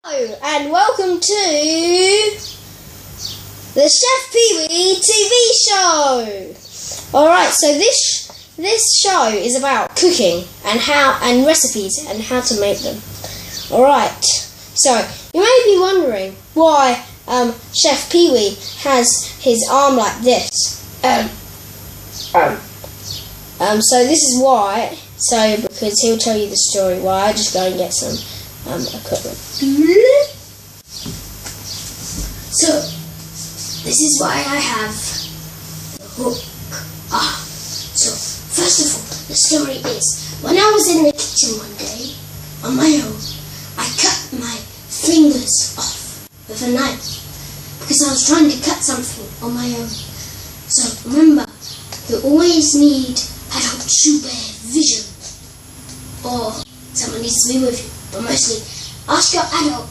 Hello and welcome to the Chef Pee Wee TV show. Alright, so this show is about cooking and recipes and how to make them. Alright, so you may be wondering why Chef Pee Wee has his arm like this. So this is why. So because he'll tell you the story why. I just go and get some equipment. So this is why I have the hook. So first of all, the story is when I was in the kitchen one day on my own, I cut my fingers off with a knife because I was trying to cut something on my own. So remember, you always need adult supervision, or someone needs to be with you. But mostly, ask your adult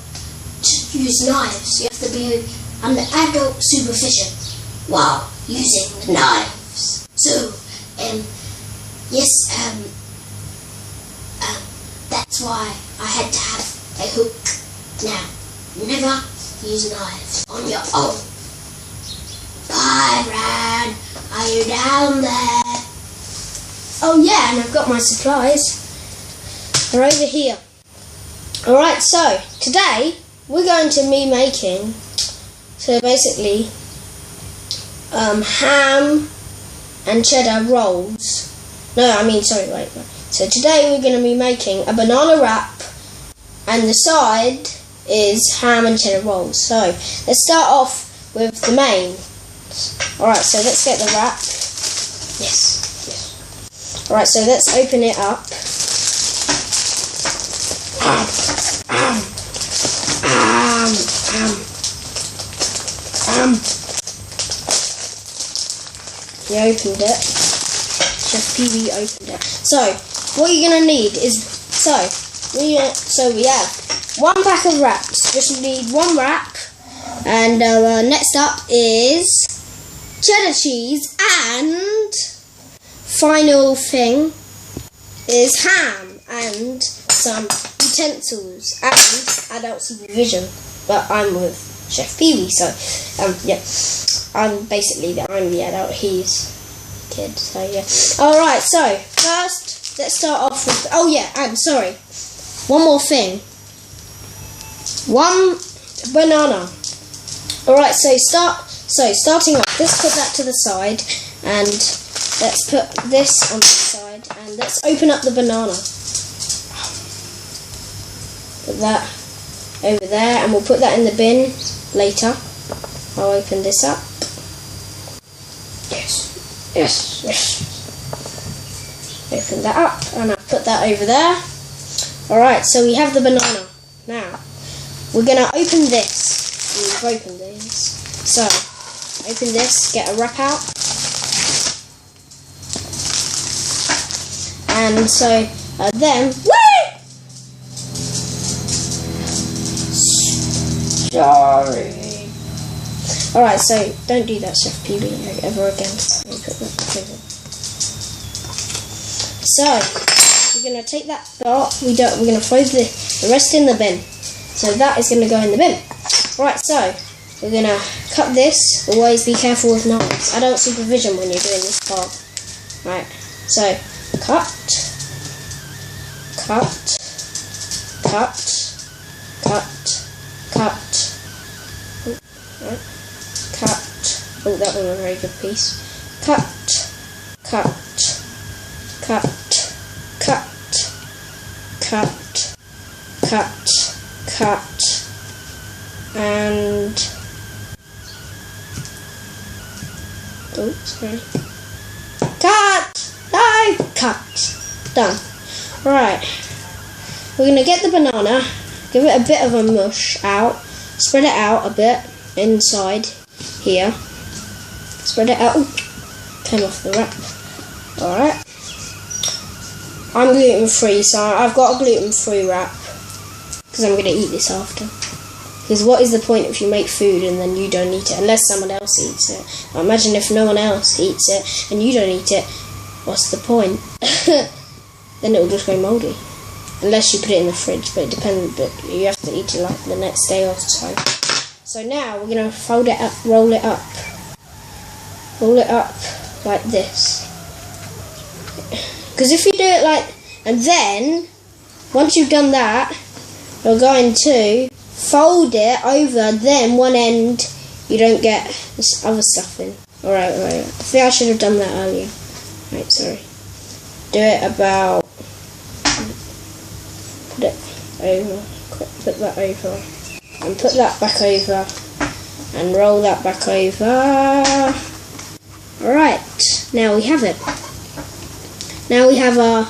to use knives. You have to be under adult supervision while using the knives. So, that's why I had to have a hook. Now, never use knives on your own. Byron, are you down there? Oh yeah, and I've got my supplies. They're over here. Alright, so today we're going to be making, so basically, ham and cheddar rolls. Wait. So today we're going to be making a banana wrap, and the side is ham and cheddar rolls. So let's start off with the main. Alright, so let's get the wrap. Yes. Alright, so let's open it up. We opened it. Chef Pee Wee opened it. So what you're gonna need is we have one pack of wraps. Just need one wrap, and next up is cheddar cheese, and final thing is ham and some utensils and adult supervision. But I'm with Chef Pee Wee, so I'm the adult, he's kid, so yeah. Alright, so first let's start off with one more thing. One banana. Alright, starting off, let's put that to the side, and let's put this on the side, and let's open up the banana. Put that over there, and we'll put that in the bin later. I'll open this up. Yes. Open that up, and I'll put that over there. Alright, so we have the banana. Now, we're going to open this. We've opened these. So, open this, get a wrap out. And so, then, sorry. Alright, so don't do that, Chef Pee Wee, ever again. So we're gonna take that part. We're gonna throw the rest in the bin. So that is gonna go in the bin. Right, so we're gonna cut this. Always be careful with knives. Adult supervision when you're doing this part. Right, so cut. Oh, that was a very good piece. Cut, and cut. Done. Right. We're gonna get the banana, give it a bit of a mush out, spread it out a bit inside here. Spread it out. Came off the wrap. Alright. I'm gluten free, so I've got a gluten free wrap. Because I'm going to eat this after. Because what is the point if you make food and then you don't eat it? Unless someone else eats it. Now imagine if no one else eats it and you don't eat it. What's the point? Then it will just go mouldy. unless you put it in the fridge, but it depends, but you have to eat it like the next day or so. So now we're going to fold it up, roll it up like this, because if you do it like, and then once you've done that, you're going to fold it over, then one end you don't get this other stuff in. Alright, I think I should have done that earlier. Right, sorry. Do it about, put it over, put that over, and put that back over, and roll that back over. Alright, now we have it. Now we have our,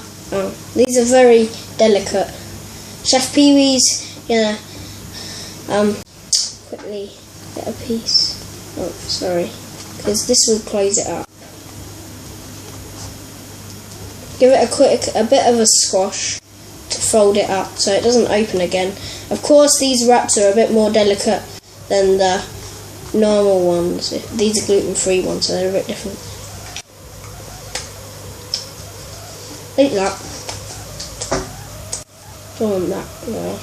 these are very delicate. Chef Pee Wee's gonna quickly get a piece. Oh, sorry, because this will close it up. Give it a bit of a squash to fold it up so it doesn't open again. Of course, these wraps are a bit more delicate than the normal ones. These are gluten-free ones, so they're a bit different. Like that. Don't want that. No.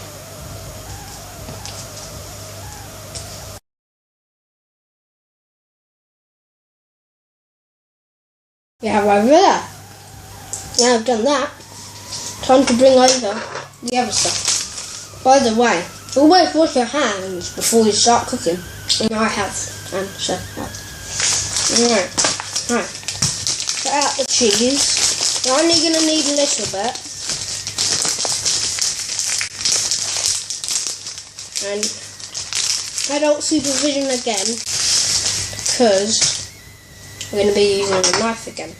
We have over there. Now I've done that, time to bring over the other stuff. By the way, always wash your hands before you start cooking. And I have, and so have. Alright. Put out the cheese. You're only going to need a little bit. And adult supervision again, because we're going to be using a knife again.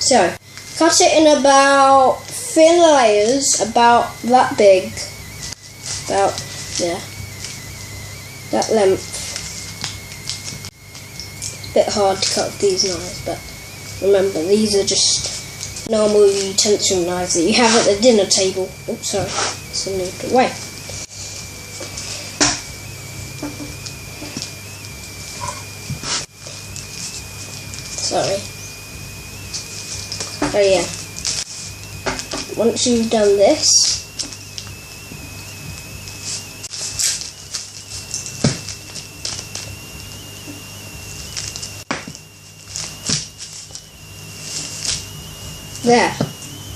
So, cut it in about thin layers, about that big, about there, that length. Bit hard to cut with these knives, but remember, these are just normal utensil knives that you have at the dinner table. Oops, sorry, it's moved away. Sorry. Oh yeah. Once you've done this, there.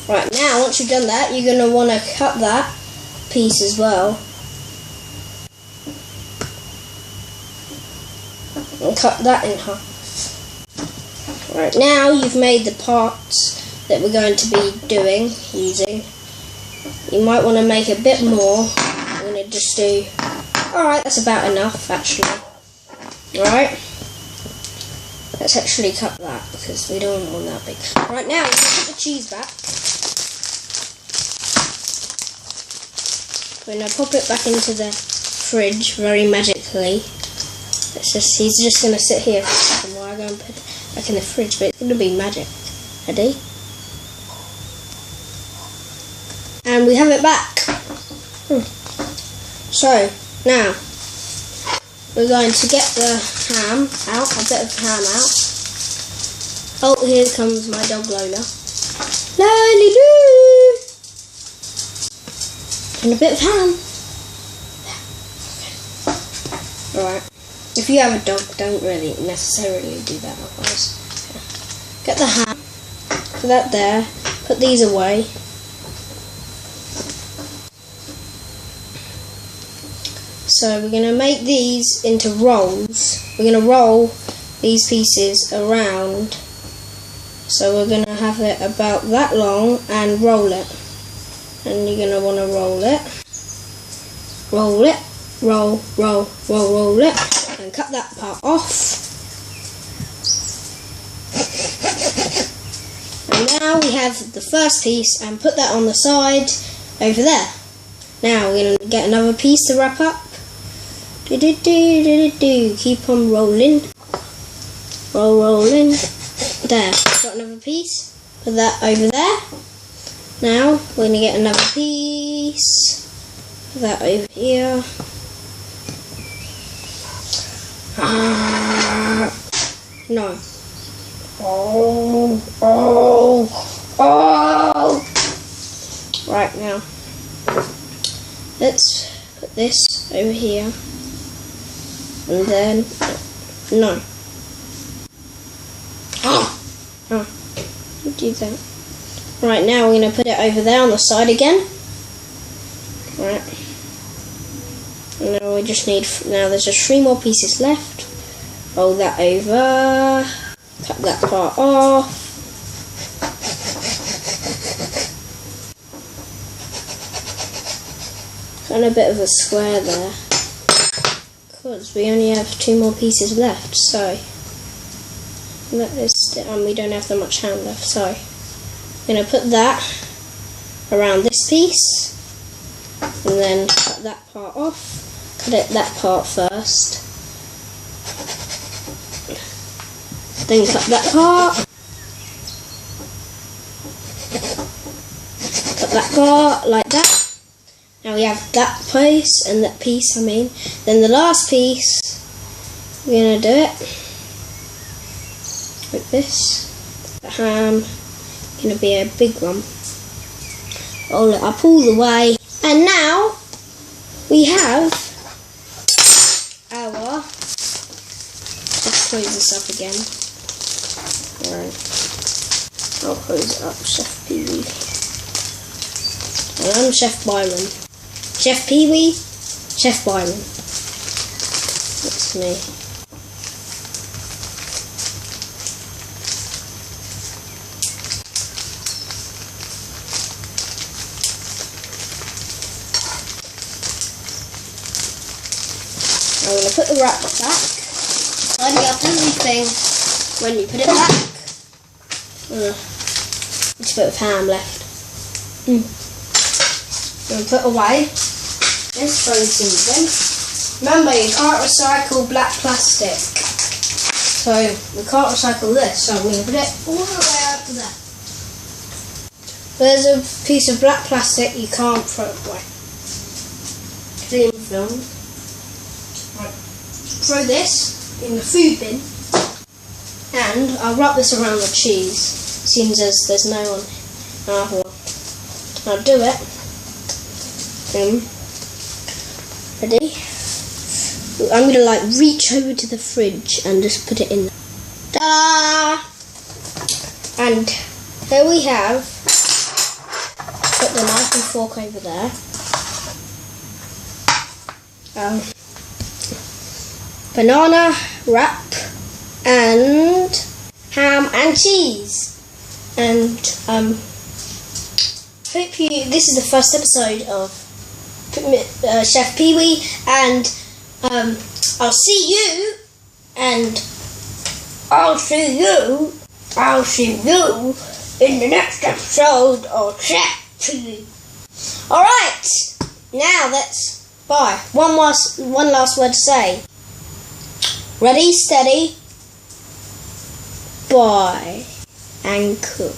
Right, now once you've done that, you're going to want to cut that piece as well. And cut that in half. Right, now you've made the parts that we're going to be using. You might want to make a bit more. I'm going to just do, alright, that's about enough actually. Alright, let's actually cut that because we don't want that big. Right, now let's put the cheese back. We're going to pop it back into the fridge very magically. He's just going to sit here for a second while I go and put it back in the fridge, but it's going to be magic. Ready? And we have it back. So, now, we're going to get the ham out, a bit of ham out. Oh, here comes my dog Lola. Lolly-doo! And a bit of ham. Alright. If you have a dog, don't really necessarily do that otherwise. Get the ham, put that there, put these away. So we're going to make these into rolls. We're going to roll these pieces around. So we're going to have it about that long and roll it. And you're going to want to roll it. Roll it. Roll, roll, roll, roll it. And cut that part off. And now we have the first piece and put that on the side over there. Now we're going to get another piece to wrap up. Keep on rolling. Rolling. There. Got another piece. Put that over there. Now we're going to get another piece. Put that over here. No. Oh. Right now. this over here. And then, no. Oh, do that. Right, now we're going to put it over there on the side again. Right. And now we just need, now there's just 3 more pieces left. Roll that over. Cut that part off. And a bit of a square there. Because we only have 2 more pieces left, so that is, and we don't have that much ham left, so I'm going to put that around this piece and then cut that part off. Cut that part first, then cut that part, cut that part like that. Now we have that piece and that piece, then the last piece, we're going to do it like this. The ham is going to be a big one. Roll it up all the way. And now we have our, let's close this up again. Alright, I'll close it up, Chef Pee-wee. And I'm Chef Byron. Chef Pee-wee, Chef Byron. That's me. I'm going to put the wrap back. Tidy up everything when you put it back. Just a bit of ham left. We'll put away this frozen bin. Remember, you can't recycle black plastic. So we can't recycle this, so we're going to put it all the way out to there. There's a piece of black plastic you can't throw away. Clean film. Right. Throw this in the food bin. And I'll wrap this around the cheese. Seems as there's no one. I'll do it. Ready? I'm gonna like reach over to the fridge and just put it in there. Ta-da! And here we have, put the knife and fork over there. Banana wrap and ham and cheese. And hope you, this is the first episode of Chef Pee-wee, and I'll see you in the next episode of Chef Pee-wee. Alright, now let's bye. One last word to say. Ready, steady, bye, and cook.